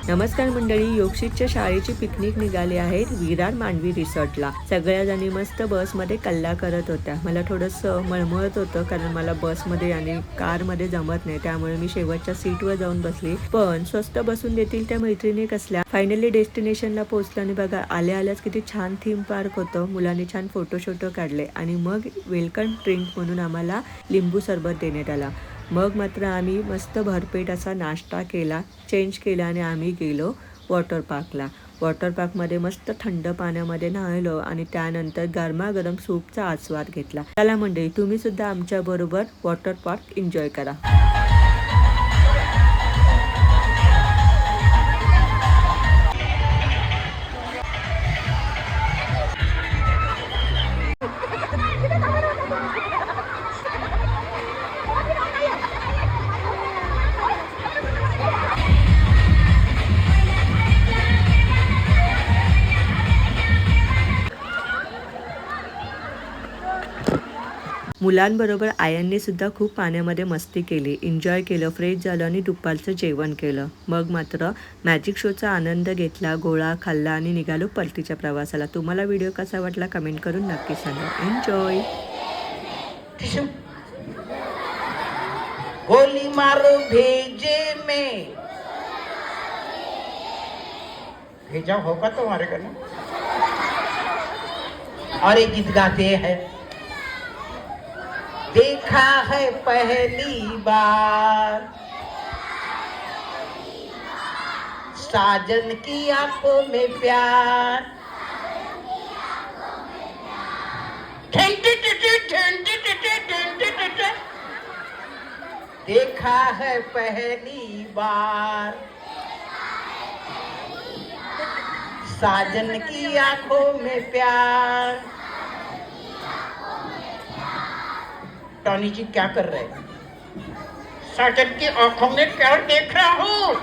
नमस्कार मंडळी, योगशीच्या शाळेची पिकनिक निघाली आहे विरार मांडवी रिसॉर्टला. सगळ्या जणी मस्त बसमध्ये कल्ला करत होत्या. मला थोडंसं मळमळत होतं कारण मला बसमध्ये आणि कारमध्ये जमत नाही, त्यामुळे मी शेवटच्या सीटवर जाऊन बसली. पण स्वस्त बसून देतील त्या मैत्रिणी कसल्या. फायनली डेस्टिनेशनला पोहोचलो आणि बघा आल्या आल्याच किती छान थीम पार्क होतं. मुलांनी छान फोटो काढले आणि मग वेलकम ड्रिंक म्हणून आम्हाला लिंबू सरबत देण्यात आला. मग मात्र आम्ही मस्त भरपेट असा नाश्ता केला, चेंज केला आणि आम्ही गेलो वॉटर पार्कला. वॉटर पार्कमध्ये मस्त थंड पाण्यामध्ये न्हायलो आणि त्यानंतर गरमागरम सूपचा आस्वाद घेतला. चला मंडळी, तुम्ही सुद्धा आमच्याबरोबर वॉटर पार्क एन्जॉय करा. मुलांबरोबर आयांनी सुद्धा खूप पाण्यामध्ये मस्ती केली, एन्जॉय केलं, फ्रेश झालं आणि दुपारचं जेवण केलं. मग मात्र मॅजिक शोचा आनंद घेतला, गोळा खाल्ला आणि निघालो परतीच्या प्रवासाला. तुम्हाला व्हिडिओ कसा वाटला कमेंट करून नक्की सांगा. एन्जॉय. गोली मारो भेजे में, भेजा होगा तुम्हारे को ना। और एक गीत गाते हैं, देखा है पहली बार साजन की आंखों में प्यार, देखा है पहली बार साजन की आंखों में प्यार। टॉनी जी क्या कर रहे हैं? साजन की आंखों में प्यार देख रहा हूँ।